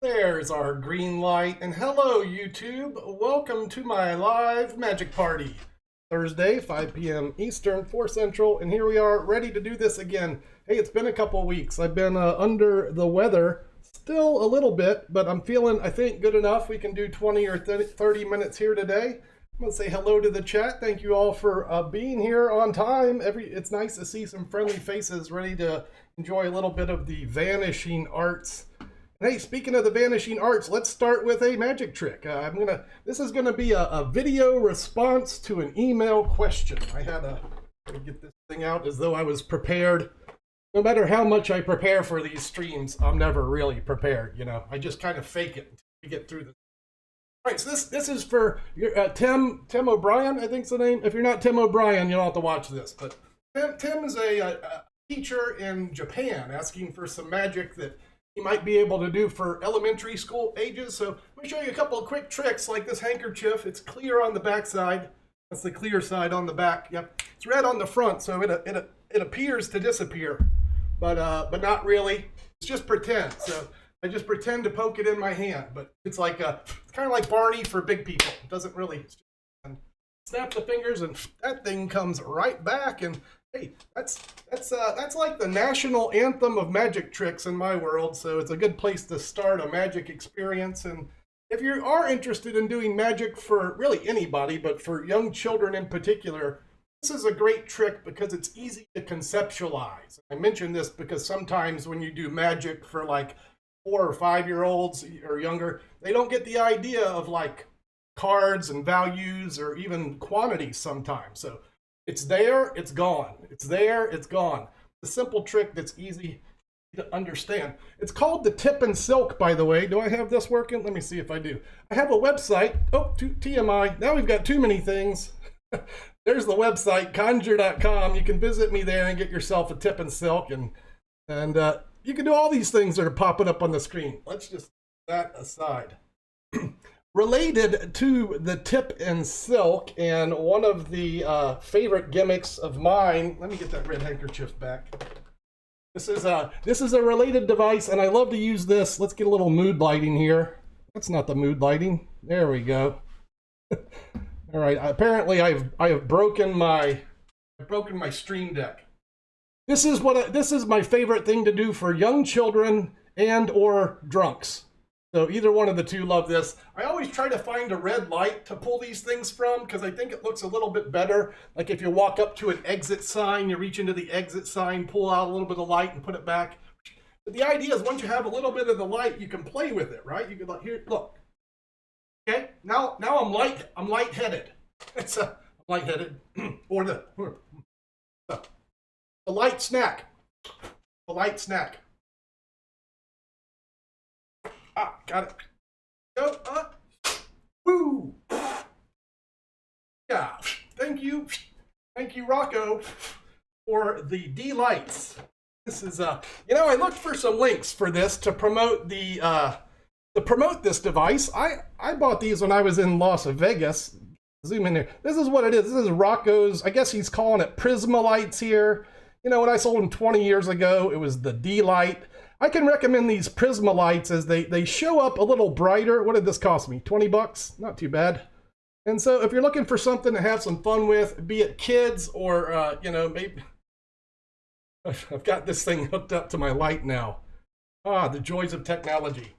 There's our green light, and hello YouTube, welcome to my live magic party. Thursday, 5 p.m. Eastern, 4 Central, and here we are ready to do this again. Hey, it's been a couple weeks. I've been under the weather, still a little bit, but I'm feeling, I think, good enough. We can do 20 or 30 minutes here today. I'm going to say hello to the chat. Thank you all for being here on time. It's nice to see some friendly faces ready to enjoy a little bit of the vanishing arts. Hey, speaking of the vanishing arts, let's start with a magic trick. This is gonna be a video response to an email question. I had to get this thing out as though I was prepared. No matter how much I prepare for these streams, I'm never really prepared. You know, I just kind of fake it until we get through this. All right, so this is for Tim O'Brien, I think's the name. If you're not Tim O'Brien, you don't have to watch this. But Tim is a teacher in Japan asking for some magic that you might be able to do for elementary school ages. So let me show you a couple of quick tricks like this handkerchief. It's clear on the back side. That's the clear side on the back. Yep. It's red on the front, so it appears to disappear, but not really. It's just pretend. So I just pretend to poke it in my hand, but it's like it's kind of like Barney for big people. It doesn't really. It's just, snap the fingers and that thing comes right back. And hey, that's like the national anthem of magic tricks in my world, so it's a good place to start a magic experience. And if you are interested in doing magic for really anybody, but for young children in particular, this is a great trick because it's easy to conceptualize. I mention this because sometimes when you do magic for like 4 or 5-year-olds or younger, they don't get the idea of like cards and values or even quantities sometimes. So it's there, it's gone. It's there, it's gone. A simple trick that's easy to understand. It's called the Tip and Silk, by the way. Do I have this working? Let me see if I do. I have a website. Oh, TMI. Now we've got too many things. There's the website, conjure.com. You can visit me there and get yourself a Tip and Silk, and you can do all these things that are popping up on the screen. Let's just put that aside. Related to the Tip and Silk, and one of the favorite gimmicks of mine, let me get that red handkerchief back. This is a related device, and I love to use this. Let's get a little mood lighting here. That's not the mood lighting. There we go. All right. Apparently, I have broken my stream deck. This is my favorite thing to do for young children and or drunks. So either one of the two love this. I always try to find a red light to pull these things from because I think it looks a little bit better. Like if you walk up to an exit sign, you reach into the exit sign, pull out a little bit of light and put it back. But the idea is once you have a little bit of the light, you can play with it, right? You can like, here, look. Okay, now I'm lightheaded. It's I'm lightheaded. Or the light snack. The light snack. Ah, got it. Go up. Woo. Yeah. Thank you, Rocco, for the D lights. This is you know, I looked for some links for this to promote this device. I bought these when I was in Las Vegas. Zoom in here. This is what it is. This is Rocco's. I guess he's calling it Prismalites here. You know, when I sold them 20 years ago, it was the D light. I can recommend these Prismalites as they show up a little brighter. What did this cost me? 20 bucks? Not too bad. And so if you're looking for something to have some fun with, be it kids or, you know, maybe... I've got this thing hooked up to my light now. Ah, the joys of technology.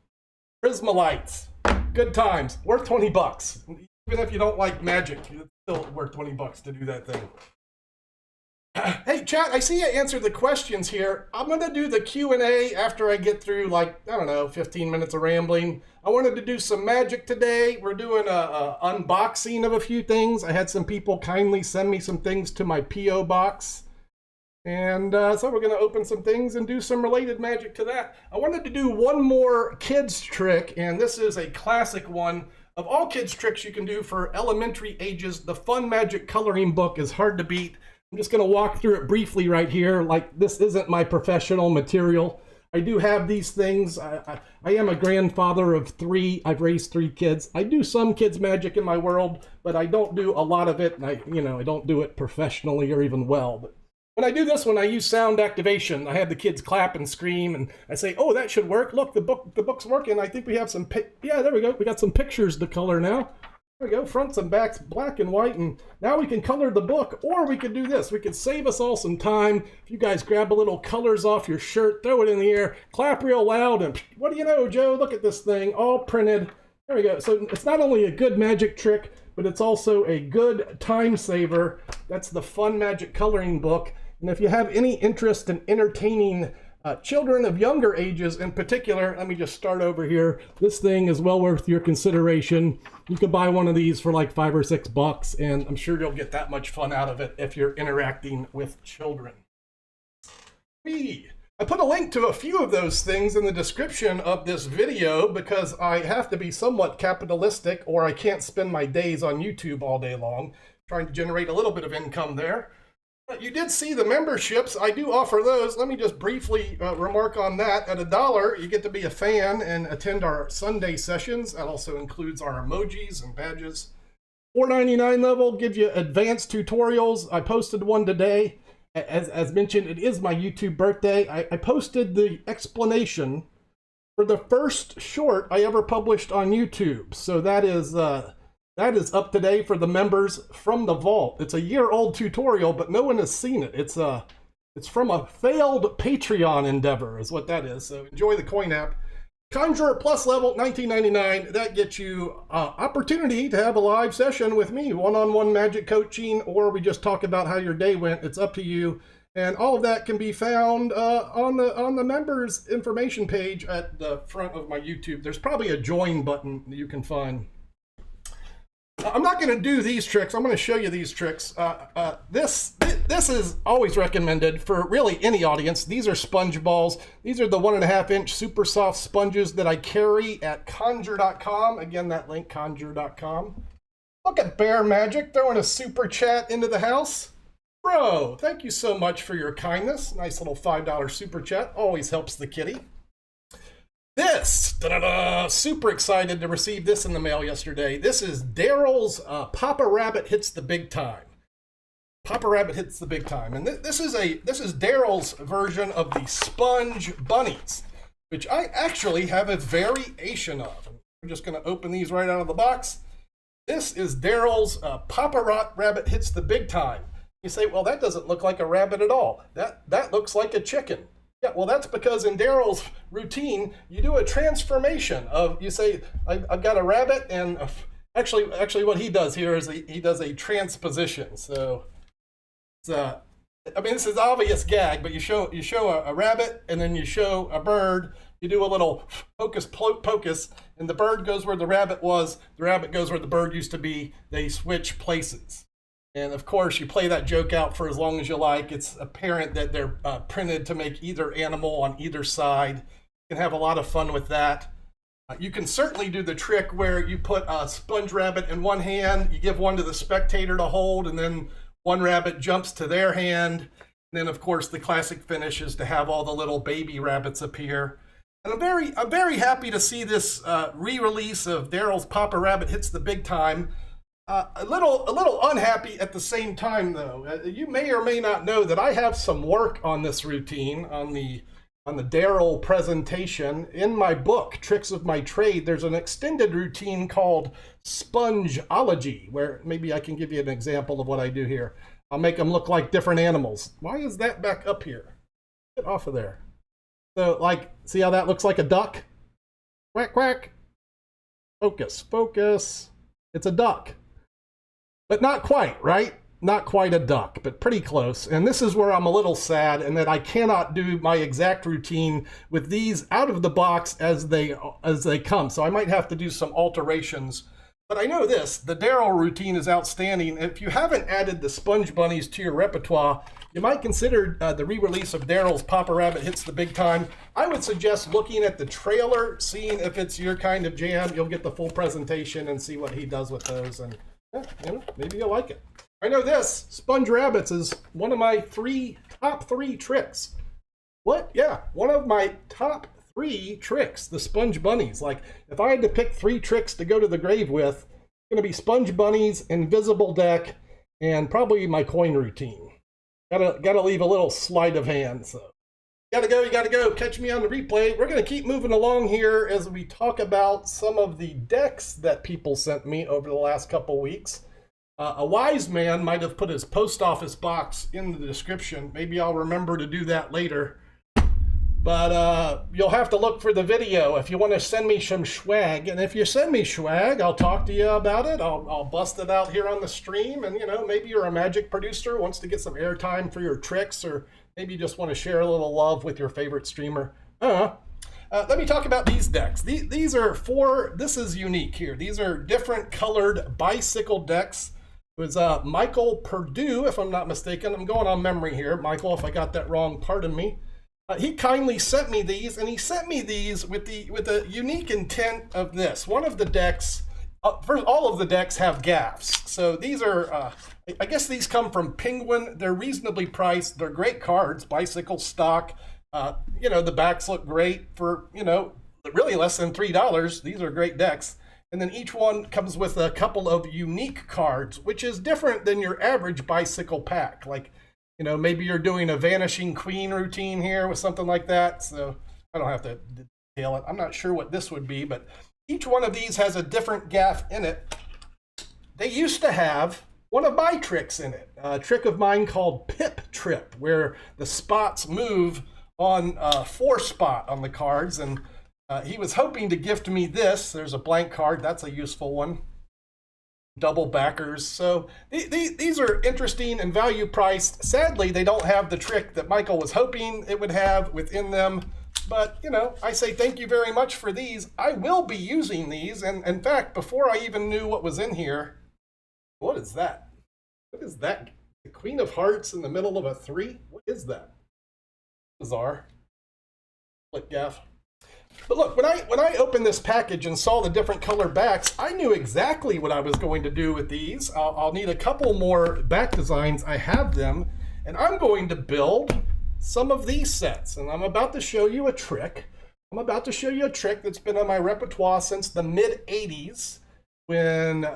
Prismalites. Good times. Worth 20 bucks. Even if you don't like magic, it's still worth 20 bucks to do that thing. Hey, chat, I see you answered the questions here. I'm going to do the Q&A after I get through, like, I don't know, 15 minutes of rambling. I wanted to do some magic today. We're doing a unboxing of a few things. I had some people kindly send me some things to my P.O. box. And so we're going to open some things and do some related magic to that. I wanted to do one more kids trick, and this is a classic one. Of all kids tricks you can do for elementary ages, the Fun Magic Coloring Book is hard to beat. I'm just going to walk through it briefly right here. Like, this isn't my professional material. I do have these things. I am a grandfather of 3. I've raised 3 kids. I do some kids magic in my world, but I don't do a lot of it. And I don't do it professionally or even well. But When I do this one, I use sound activation. I have the kids clap and scream, and I say, "Oh, that should work. Look, the book's working. I think we have some yeah, there we go. We got some pictures to color now. There we go, fronts and backs, black and white, and now we can color the book, or we could do this. We could save us all some time. If you guys grab a little colors off your shirt, throw it in the air, clap real loud, and what do you know, Joe? Look at this thing, all printed. There we go. So it's not only a good magic trick, but it's also a good time saver. That's the Fun Magic Coloring Book. And if you have any interest in entertaining children of younger ages in particular, let me just start over here. This thing is well worth your consideration. You could buy one of these for like $5 or $6, and I'm sure you'll get that much fun out of it if you're interacting with children. I put a link to a few of those things in the description of this video because I have to be somewhat capitalistic or I can't spend my days on YouTube all day long trying to generate a little bit of income there. You did see the memberships. I do offer those. Let me just briefly remark on that. At $1, you get to be a fan and attend our Sunday sessions. That also includes our emojis and badges. $4.99 level gives you advanced tutorials. I posted one today. As mentioned, it is my YouTube birthday. I posted the explanation for the first short I ever published on YouTube. So that is up today for the members from the vault. It's a year-old tutorial, but no one has seen it. It's from a failed Patreon endeavor, is what that is. So enjoy the coin app. Conjurer Plus level, $19.99. That gets you opportunity to have a live session with me, one-on-one magic coaching, or we just talk about how your day went. It's up to you. And all of that can be found on the members information page at the front of my YouTube. There's probably a join button that you can find. I'm not going to do these tricks. I'm going to show you these tricks. This is always recommended for really any audience. These are sponge balls. These are the 1.5-inch super soft sponges that I carry at conjure.com. Again, that link, conjure.com. Look at Bear Magic throwing a super chat into the house. Bro, thank you so much for your kindness. Nice little $5 super chat. Always helps the kitty. This, super excited to receive this in the mail yesterday. This is Daryl's Papa Rabbit Hits the Big Time. Papa Rabbit Hits the Big Time. And this is Daryl's version of the Sponge Bunnies, which I actually have a variation of. I'm just going to open these right out of the box. This is Daryl's Papa Rabbit Hits the Big Time. You say, well, that doesn't look like a rabbit at all. That looks like a chicken. Yeah, well, that's because in Daryl's routine, you do a transformation of, you say, I've got a rabbit, and actually what he does here is he does a transposition. So, I mean, this is obvious gag, but you show a rabbit, and then you show a bird. You do a little hocus pocus, and the bird goes where the rabbit was. The rabbit goes where the bird used to be. They switch places. And of course, you play that joke out for as long as you like. It's apparent that they're printed to make either animal on either side. You can have a lot of fun with that. You can certainly do the trick where you put a sponge rabbit in one hand, you give one to the spectator to hold, and then one rabbit jumps to their hand. And then, of course, the classic finish is to have all the little baby rabbits appear. And I'm very happy to see this re-release of Daryl's Papa Rabbit Hits the Big Time. A little unhappy at the same time, though. You may or may not know that I have some work on this routine, on the Daryl presentation. In my book, Tricks of My Trade, there's an extended routine called Spongeology, where maybe I can give you an example of what I do here. I'll make them look like different animals. Why is that back up here? Get off of there. So, like, see how that looks like a duck? Quack, quack. Focus, focus. It's a duck. But not quite, right? Not quite a duck, but pretty close. And this is where I'm a little sad in that I cannot do my exact routine with these out of the box as they come. So I might have to do some alterations. But I know this, the Daryl routine is outstanding. If you haven't added the Sponge Bunnies to your repertoire, you might consider the re-release of Daryl's Papa Rabbit Hits the Big Time. I would suggest looking at the trailer, seeing if it's your kind of jam. You'll get the full presentation and see what he does with those. And maybe you'll like it. I know this, Sponge Rabbits is one of my top three tricks. What? Yeah, one of my top 3 tricks, the Sponge Bunnies. Like, if I had to pick 3 tricks to go to the grave with, it's going to be Sponge Bunnies, Invisible Deck, and probably my coin routine. Gotta leave a little sleight of hand. So you gotta go. Catch me on the replay. We're gonna keep moving along here as we talk about some of the decks that people sent me over the last couple weeks. A wise man might have put his post office box in the description. Maybe I'll remember to do that later. But you'll have to look for the video if you want to send me some schwag. And if you send me schwag, I'll talk to you about it. I'll bust it out here on the stream. And, you know, maybe you're a magic producer, wants to get some airtime for your tricks, or maybe you just want to share a little love with your favorite streamer. Let me talk about these decks. These are this is unique here. These are different colored bicycle decks. It was Michael Purdue, if I'm not mistaken. I'm going on memory here. Michael, if I got that wrong, pardon me. He kindly sent me these, and he sent me these with the unique intent of this. One of the decks, all of the decks have gaffs. So these are, I guess these come from Penguin. They're reasonably priced. They're great cards, bicycle stock. You know, the backs look great for, you know, really less than $3. These are great decks. And then each one comes with a couple of unique cards, which is different than your average bicycle pack. Like, you know, maybe you're doing a Vanishing Queen routine here with something like that. So I don't have to detail it. I'm not sure what this would be, but each one of these has a different gaff in it. They used to have one of my tricks in it, a trick of mine called Pip Trip, where the spots move on 4 spot on the cards. And he was hoping to gift me this. There's a blank card. That's a useful one. Double backers. So these are interesting and value priced. Sadly, they don't have the trick that Michael was hoping it would have within them. But, you know, I say thank you very much for these. I will be using these. And in fact, before I even knew what was in here, what is that? What is that? The Queen of Hearts in the middle of a 3? What is that? Bizarre. Split gaff. But look, when I opened this package and saw the different color backs, I knew exactly what I was going to do with these. I'll need a couple more back designs. I have them, and I'm going to build some of these sets. And I'm about to show you a trick. I'm about to show you a trick that's been on my repertoire since the mid-'80s when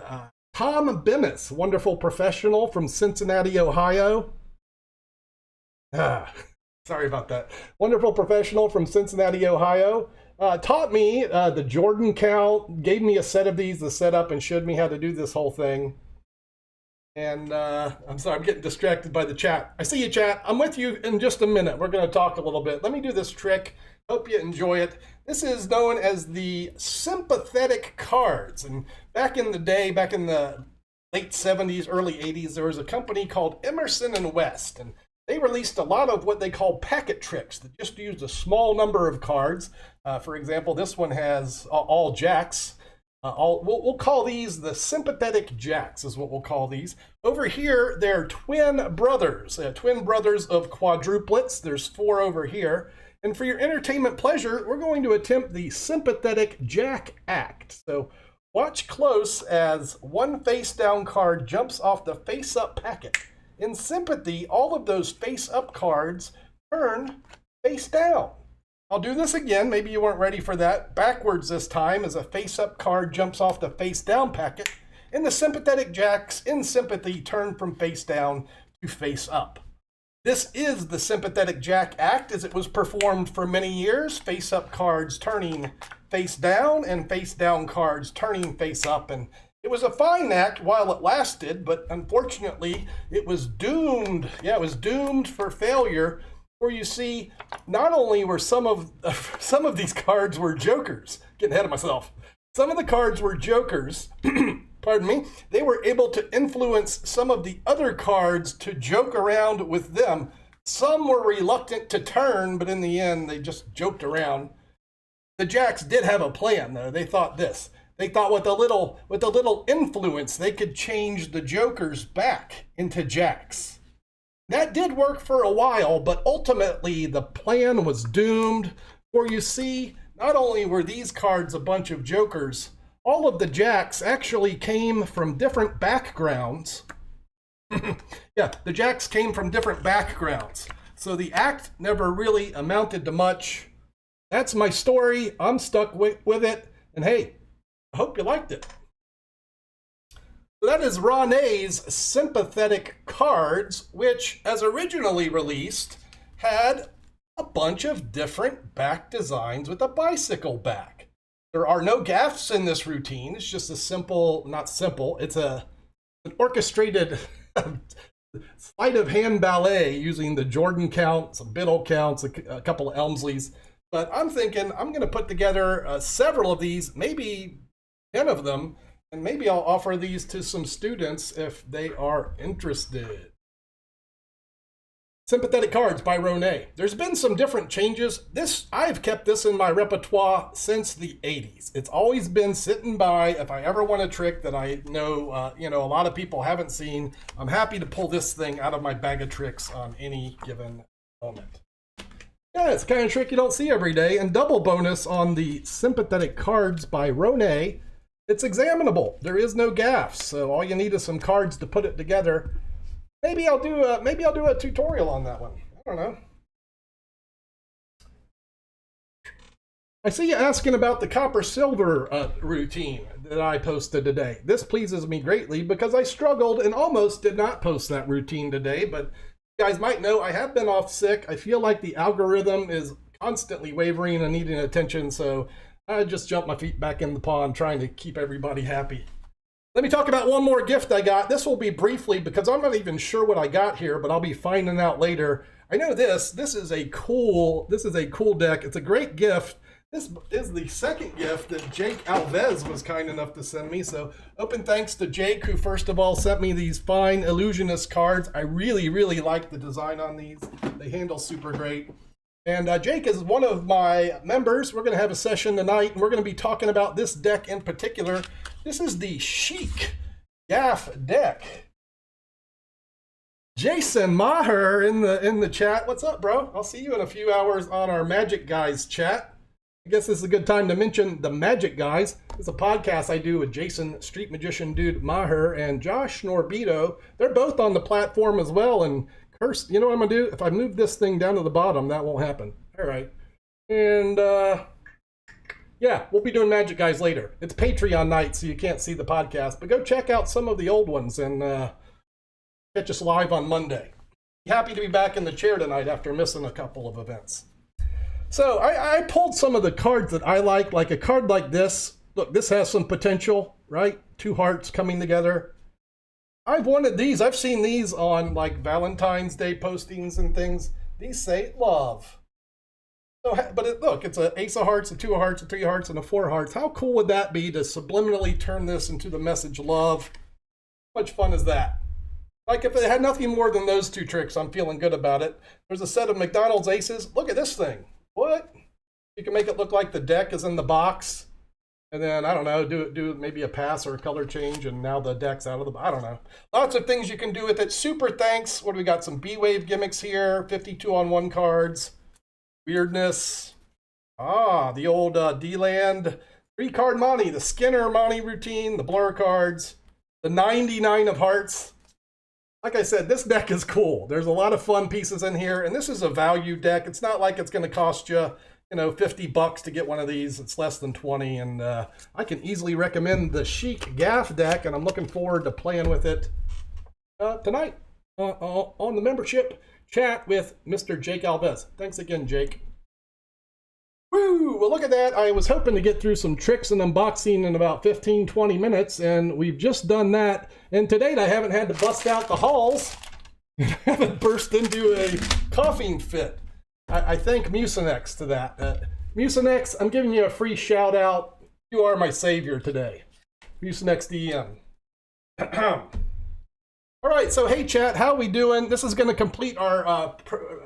Tom Bemis, wonderful professional from Cincinnati, Ohio. Sorry about that. Wonderful professional from Cincinnati, Ohio. Taught me the Jordan count, gave me a set of these to set up, and showed me how to do this whole thing. And I'm sorry, I'm getting distracted by the chat. I see you, chat. I'm with you in just a minute. We're going to talk a little bit. Let me do this trick. Hope you enjoy it. This is known as the Sympathetic cards. And back in the day, back in the late 70s, early 80s, there was a company called Emerson and West. And they released a lot of what they call packet tricks that just used a small number of cards. For example, this one has all jacks. We'll call these the Sympathetic Jacks is what we'll call these. Over here, they're twin brothers of quadruplets. There's 4 over here. And for your entertainment pleasure, we're going to attempt the Sympathetic Jack Act. So watch close as one face-down card jumps off the face-up packet. In Sympathy, all of those face-up cards turn face-down. I'll do this again. Maybe you weren't ready for that. Backwards this time as a face-up card jumps off the face-down packet. And the Sympathetic Jacks in Sympathy turn from face-down to face-up. This is the Sympathetic Jack Act as it was performed for many years. Face-up cards turning face-down and face-down cards turning face-up. And it was a fine act while it lasted, but unfortunately, it was doomed. Yeah, it was doomed for failure. Where you see, not only were some of these cards were jokers. Getting ahead of myself. Some of the cards were jokers. Pardon me. They were able to influence some of the other cards to joke around with them. Some were reluctant to turn, but in the end, they just joked around. The Jacks did have a plan, though. They thought this. They thought with a little influence, they could change the jokers back into jacks. That did work for a while, but ultimately the plan was doomed. For you see, not only were these cards a bunch of jokers, all of the jacks actually came from different backgrounds. Yeah, the jacks came from different backgrounds. So the act never really amounted to much. That's my story. I'm stuck with it. And hey, I hope you liked it. That is Renee's Sympathetic cards, which, as originally released, had a bunch of different back designs with a bicycle back. There are no gaffs in this routine. It's just a simple, not simple, it's an orchestrated sleight of hand ballet using the Jordan count, some Biddle counts, a couple of Elmsleys. But I'm thinking I'm going to put together several of these, maybe 10 of them, and maybe I'll offer these to some students if they are interested. Sympathetic cards by Renee. There's been some different changes. I've kept this in my repertoire since the 80s. It's always been sitting by. If I ever want a trick that I know, a lot of people haven't seen, I'm happy to pull this thing out of my bag of tricks on any given moment. Yeah, it's the kind of trick you don't see every day. And double bonus on the Sympathetic cards by Renee. It's examinable. There is no gaffs, so all you need is some cards to put it together. Maybe I'll do a tutorial on that one. I don't know. I see you asking about the copper silver routine that I posted today. This pleases me greatly because I struggled and almost did not post that routine today, but you guys might know I have been off sick. I feel like the algorithm is constantly wavering and needing attention, so I just jumped my feet back in the pond trying to keep everybody happy. Let me talk about one more gift I got. This will be briefly because I'm not even sure what I got here, but I'll be finding out later. I know this is a cool deck. It's a great gift. This is the second gift that Jake Alves was kind enough to send me. So open thanks to Jake, who first of all sent me these fine Illusionist cards. I really, really like the design on these. They handle super great. And Jake is one of my members. We're going to have a session tonight, and we're going to be talking about this deck in particular. This is the Chic Gaff deck. Jason Maher in the chat. What's up, bro? I'll see you in a few hours on our Magic Guys chat. I guess this is a good time to mention the Magic Guys. It's a podcast I do with Jason, Street Magician Dude Maher, and Josh Norbito. They're both on the platform as well, and first, you know what I'm going to do? If I move this thing down to the bottom, that won't happen. All right. And, yeah, we'll be doing Magic Guys later. It's Patreon night, so you can't see the podcast. But go check out some of the old ones and catch us live on Monday. Happy to be back in the chair tonight after missing a couple of events. So I pulled some of the cards that I like a card like this. Look, this has some potential, right? Two hearts coming together. I've wanted these. I've seen these on like Valentine's Day postings and things. These say love. So, but look, it's an ace of hearts, a two of hearts, a three of hearts, and a four of hearts. How cool would that be to subliminally turn this into the message love? How much fun is that? Like if it had nothing more than those two tricks, I'm feeling good about it. There's a set of McDonald's aces. Look at this thing. What? You can make it look like the deck is in the box. And then, I don't know, do maybe a pass or a color change, and now the deck's out of the, I don't know. Lots of things you can do with it. Super thanks. What do we got? Some B-Wave gimmicks here. 52-on-1 cards. Weirdness. The old D-Land. 3-card Monty. The Skinner Monty routine. The Blur cards. The 99 of hearts. Like I said, this deck is cool. There's a lot of fun pieces in here, and this is a value deck. It's not like it's going to cost you, $50 to get one of these. It's less than 20, and I can easily recommend the Chic Gaff deck, and I'm looking forward to playing with it tonight on the membership chat with Mr. Jake Alves. Thanks again, Jake. Woo! Well, look at that. I was hoping to get through some tricks and unboxing in about 15-20 minutes, and we've just done that. And to date, I haven't had to bust out the halls. I haven't burst into a coughing fit. I thank Mucinex to that. Mucinex, I'm giving you a free shout out. You are my savior today. Mucinex DM. All right, so hey chat, how we doing? This is going to complete our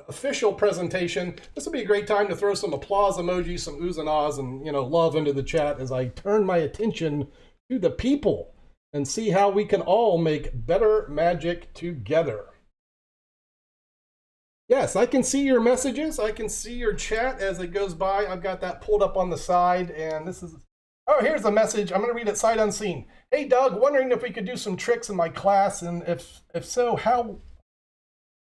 official presentation. This will be a great time to throw some applause emojis, some oohs and ahs, and love into the chat as I turn my attention to the people and see how we can all make better magic together. Yes, I can see your messages. I can see your chat as it goes by. I've got that pulled up on the side, and this is... Oh, here's a message. I'm going to read it sight unseen. Hey, Doug, wondering if we could do some tricks in my class, and if so, how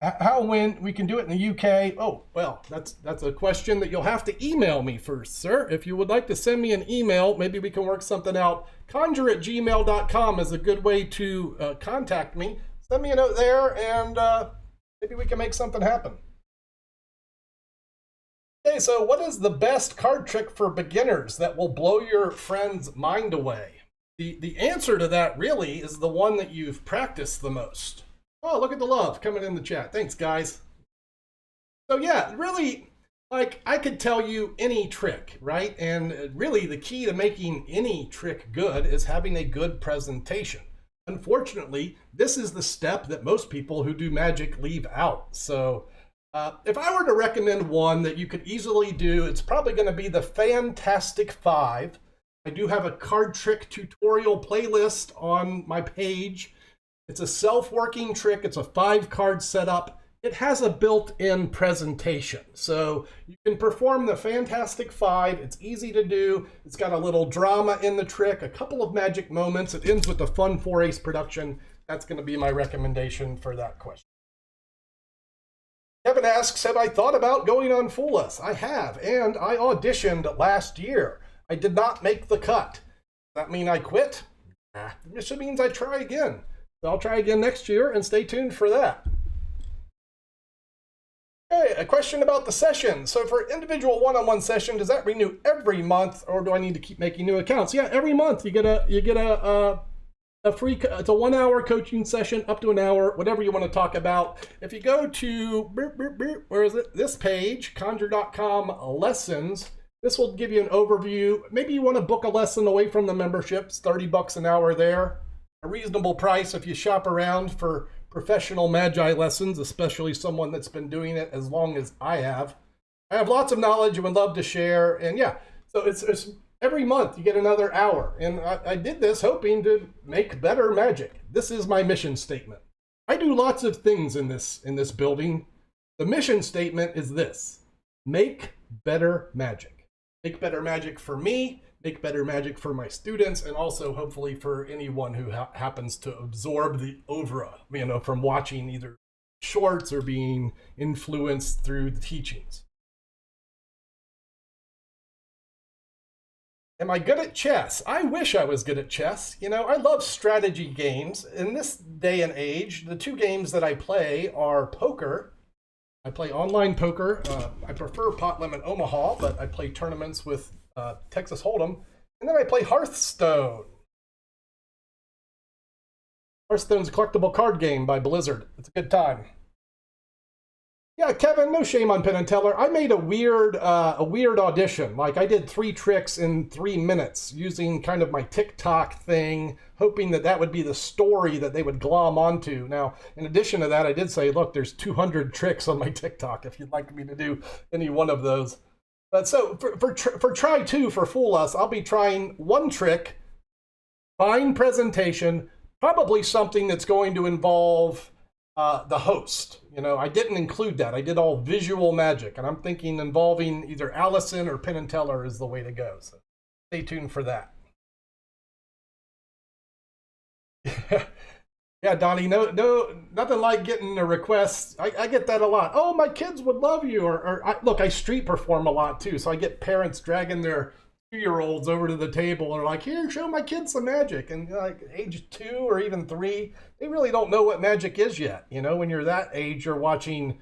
How, when we can do it in the UK? Oh, well, that's a question that you'll have to email me first, sir. If you would like to send me an email, maybe we can work something out. Conjure@gmail.com is a good way to contact me. Send me a note there, and maybe we can make something happen. Okay, so what is the best card trick for beginners that will blow your friend's mind away? The answer to that really is the one that you've practiced the most. Oh, look at the love coming in the chat. Thanks, guys. So yeah, really, like, I could tell you any trick, right? And really the key to making any trick good is having a good presentation. Unfortunately, this is the step that most people who do magic leave out. So if I were to recommend one that you could easily do, it's probably going to be the Fantastic 5. I do have a card trick tutorial playlist on my page. It's a self-working trick. It's a 5-card setup. It has a built-in presentation. So you can perform the Fantastic 5. It's easy to do. It's got a little drama in the trick, a couple of magic moments. It ends with a fun 4-ace production. That's going to be my recommendation for that question. Kevin asks, have I thought about going on Fool Us? I have, and I auditioned last year. I did not make the cut. Does that mean I quit? Nah, it just means I try again. So I'll try again next year, and stay tuned for that. Okay, a question about the session. So for individual one-on-one session, does that renew every month, or do I need to keep making new accounts? Yeah, every month you get a free. It's a 1-hour coaching session, up to an hour, whatever you want to talk about. If you go to where is it? This page, conjure.com lessons. This will give you an overview. Maybe you want to book a lesson away from the memberships. $30 an hour there. A reasonable price if you shop around for professional magi lessons, especially someone that's been doing it as long as I have. I have lots of knowledge and would love to share. And yeah, so it's every month you get another hour. And I did this hoping to make better magic. This is my mission statement. I do lots of things in this building. The mission statement is this: make better magic. Make better magic for me, make better magic for my students, and also hopefully for anyone who happens to absorb the oeuvre, from watching either shorts or being influenced through the teachings. Am I good at chess? I wish I was good at chess. I love strategy games. In this day and age, the 2 games that I play are poker. I play online poker. I prefer Pot Limit Omaha, but I play tournaments with Texas Hold'em. And then I play Hearthstone. Hearthstone's a collectible card game by Blizzard. It's a good time. Yeah, Kevin, no shame on Penn and Teller. I made a weird audition. Like, I did 3 tricks in 3 minutes using kind of my TikTok thing, hoping that would be the story that they would glom onto. Now, in addition to that, I did say, look, there's 200 tricks on my TikTok if you'd like me to do any one of those. But so for try 2 for Fool Us, I'll be trying 1 trick, fine presentation, probably something that's going to involve the host. I didn't include that. I did all visual magic, and I'm thinking involving either Allison or Penn and Teller is the way to go. So stay tuned for that. Yeah, Donnie, no, nothing like getting a request. I get that a lot. Oh, my kids would love you. Look, I street perform a lot too, so I get parents dragging their 2-year-olds over to the table and are like, here, show my kids some magic. And like age 2 or even 3, they really don't know what magic is yet. When you're that age, you're watching,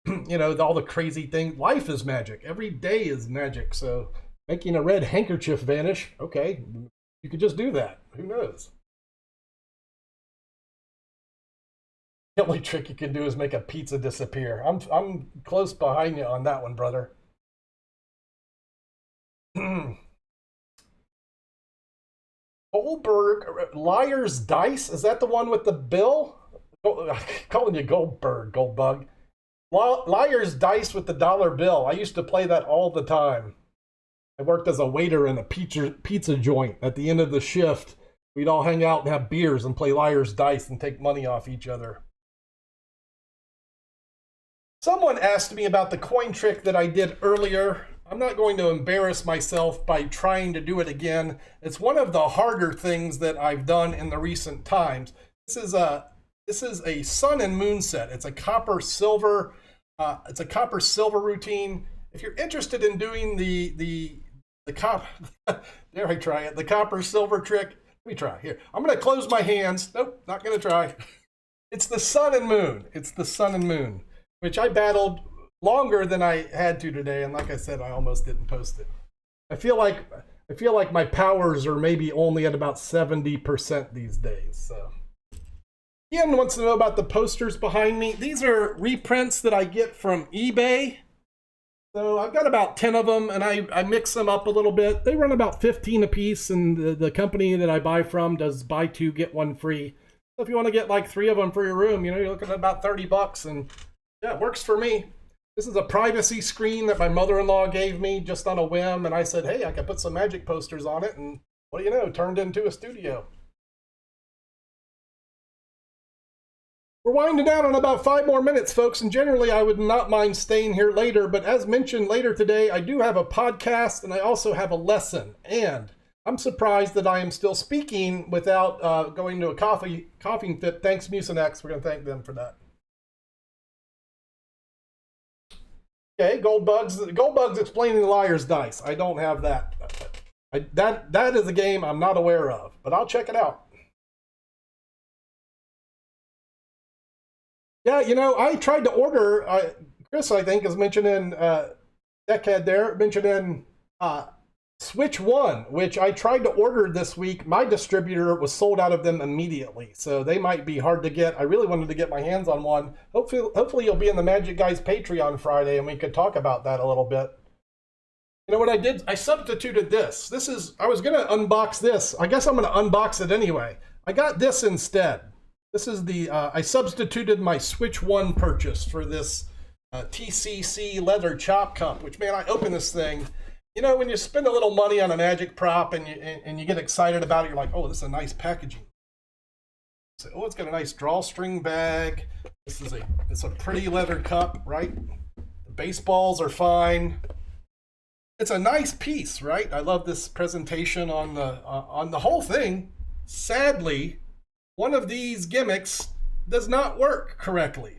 all the crazy things. Life is magic. Every day is magic. So making a red handkerchief vanish, okay, you could just do that. Who knows? The only trick you can do is make a pizza disappear. I'm close behind you on that one, brother. Goldberg, Liar's Dice, is that the one with the bill? I'm calling you Goldbug. Liar's Dice with the dollar bill. I used to play that all the time. I worked as a waiter in a pizza joint. At the end of the shift, we'd all hang out and have beers and play Liar's Dice and take money off each other. Someone asked me about the coin trick that I did earlier. I'm not going to embarrass myself by trying to do it again. It's one of the harder things that I've done in the recent times. This This is a sun and moon set. It's a copper silver. It's a copper silver routine. If you're interested in doing the copper, there I try it. The copper silver trick. Let me try here. I'm going to close my hands. Nope, not going to try. It's the sun and moon. It's the sun and moon, which I battled longer than I had to today, and like I said, I almost didn't post it. I feel like my powers are maybe only at about 70% these days. So, Ian wants to know about the posters behind me. These are reprints that I get from eBay. So I've got about 10 of them, and I mix them up a little bit. They run about 15 a piece, and the company that I buy from does buy two, get one free. So if you want to get like 3 of them for your room, you're looking at about $30, and yeah, it works for me. This is a privacy screen that my mother-in-law gave me just on a whim, and I said, hey, I could put some magic posters on it, and what do you know, turned into a studio. We're winding down on about 5 more minutes, folks, and generally I would not mind staying here later, but as mentioned later today, I do have a podcast, and I also have a lesson, and I'm surprised that I am still speaking without going to a coughing fit. Thanks, Mucinex. We're going to thank them for that. Okay, Goldbug's explaining the liar's dice. I don't have that. That is a game I'm not aware of, but I'll check it out. Yeah, I tried to order. Chris, I think, is mentioning Deckhead there, mentioning Switch 1, which I tried to order this week. My distributor was sold out of them immediately, so they might be hard to get. I really wanted to get my hands on one. Hopefully you'll be in the Magic Guys Patreon Friday, and we could talk about that a little bit. You know what I did? I substituted this. I was going to unbox this. I guess I'm going to unbox it anyway. I got this instead. This is I substituted my Switch 1 purchase for this TCC leather chop cup, which, man, I opened this thing. When you spend a little money on a magic prop and you get excited about it, you're like, oh, this is a nice packaging. So, oh, it's got a nice drawstring bag. It's a pretty leather cup, right? The baseballs are fine. It's a nice piece, right? I love this presentation on the whole thing. Sadly, one of these gimmicks does not work correctly.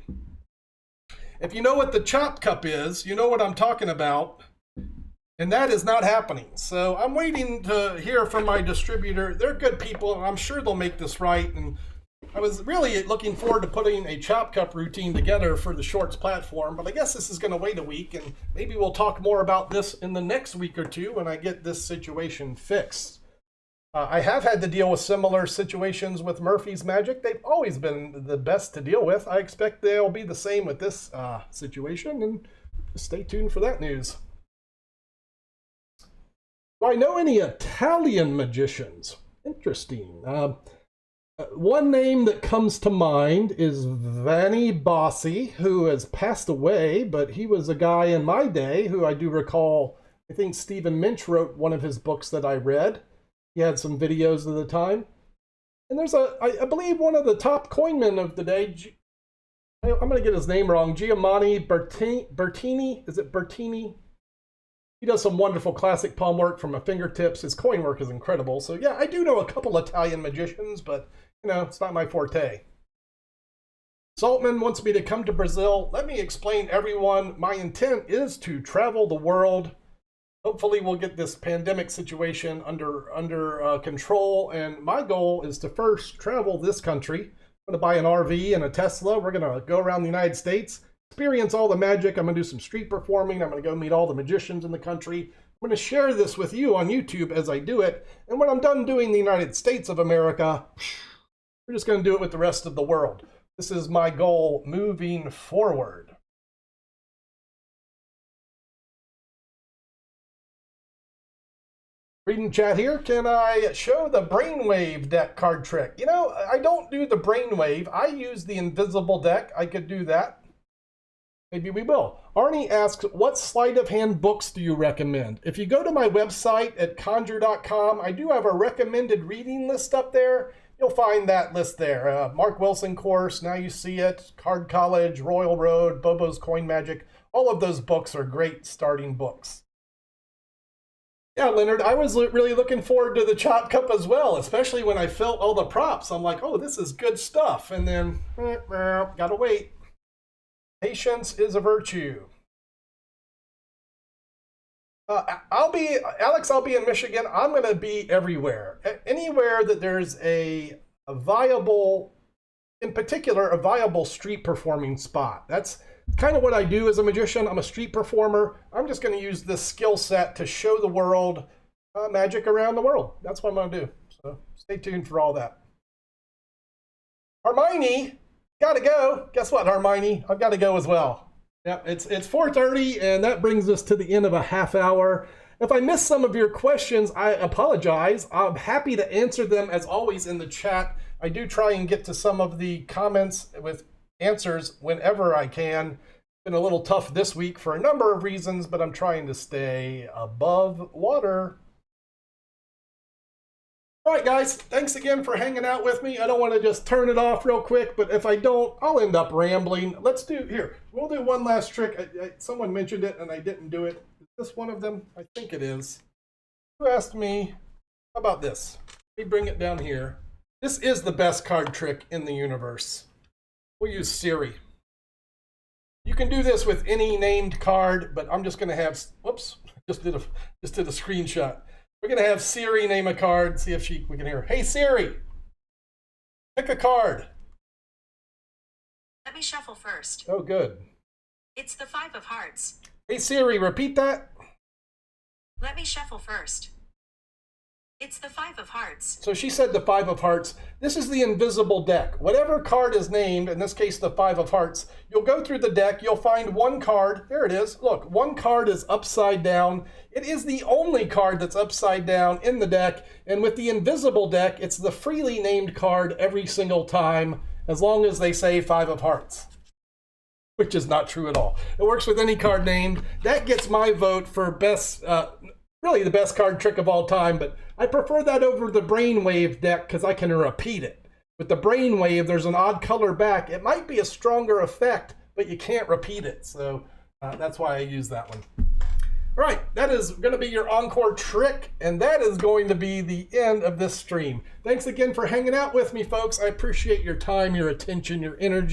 If you know what the chop cup is, you know what I'm talking about. And that is not happening. So I'm waiting to hear from my distributor. They're good people, and I'm sure they'll make this right. And I was really looking forward to putting a chop cup routine together for the Shorts platform, but I guess this is going to wait a week, and maybe we'll talk more about this in the next week or two when I get this situation fixed. I have had to deal with similar situations with Murphy's Magic. They've always been the best to deal with. I expect they'll be the same with this situation, and stay tuned for that news. Do I know any Italian magicians? Interesting. One name that comes to mind is Vanni Bossi, who has passed away, but he was a guy in my day who I do recall. I think Stephen Minch wrote one of his books that I read. He had some videos of the time. And there's I believe one of the top coinmen of the day, I'm going to get his name wrong, Giovanni Bertini. Is it Bertini? He does some wonderful classic palm work from a fingertips. His coin work is incredible. So yeah, I do know a couple Italian magicians, but it's not my forte. Saltman wants me to come to Brazil. Let me explain, everyone. My intent is to travel the world. Hopefully we'll get this pandemic situation under control. And my goal is to first travel this country. I'm going to buy an RV and a Tesla. We're going to go around the United States, experience all the magic. I'm going to do some street performing. I'm going to go meet all the magicians in the country. I'm going to share this with you on YouTube as I do it. And when I'm done doing the United States of America, we're just going to do it with the rest of the world. This is my goal moving forward. Reading chat here. Can I show the brainwave deck card trick? I don't do the brainwave. I use the invisible deck. I could do that. Maybe we will. Arnie asks, what sleight of hand books do you recommend? If you go to my website at conjure.com, I do have a recommended reading list up there. You'll find that list there. Mark Wilson course, Now You See It, Card College, Royal Road, Bobo's Coin Magic. All of those books are great starting books. Yeah, Leonard, I was really looking forward to the chop cup as well, especially when I felt all the props. I'm like, oh, this is good stuff. And then, gotta wait. Patience is a virtue. Alex, I'll be in Michigan. I'm going to be everywhere. Anywhere that there's a viable, in particular, a viable street performing spot. That's kind of what I do as a magician. I'm a street performer. I'm just going to use this skill set to show the world magic around the world. That's what I'm going to do. So stay tuned for all that. Hermione, gotta go. Guess what, Hermione? I've got to go as well. Yep, it's 4:30, and that brings us to the end of a half hour. If I missed some of your questions, I apologize. I'm happy to answer them, as always, in the chat. I do try and get to some of the comments with answers whenever I can. It's been a little tough this week for a number of reasons, but I'm trying to stay above water. All right, guys, thanks again for hanging out with me. I don't want to just turn it off real quick, but if I don't, I'll end up rambling. Let's do, here, we'll do one last trick. Someone mentioned it and I didn't do it. Is this one of them? I think it is. Who asked me, how about this? Let me bring it down here. This is the best card trick in the universe. We'll use Siri. You can do this with any named card, but I'm just going to have, whoops, just did a screenshot. We're going to have Siri name a card, see if we can hear her. Hey, Siri, pick a card. Let me shuffle first. Oh, good. It's the 5 of hearts. Hey, Siri, repeat that. Let me shuffle first. It's the 5 of hearts. So she said the 5 of hearts. This is the invisible deck. Whatever card is named, in this case the 5 of hearts, you'll go through the deck, you'll find one card. There it is. Look, one card is upside down. It is the only card that's upside down in the deck. And with the invisible deck, it's the freely named card every single time, as long as they say 5 of hearts. Which is not true at all. It works with any card named. That gets my vote for best, really the best card trick of all time, but I prefer that over the brainwave deck because I can repeat it. With the brainwave, there's an odd color back. It might be a stronger effect, but you can't repeat it. So that's why I use that one. All right, that is going to be your encore trick, and that is going to be the end of this stream. Thanks again for hanging out with me, folks. I appreciate your time, your attention, your energy.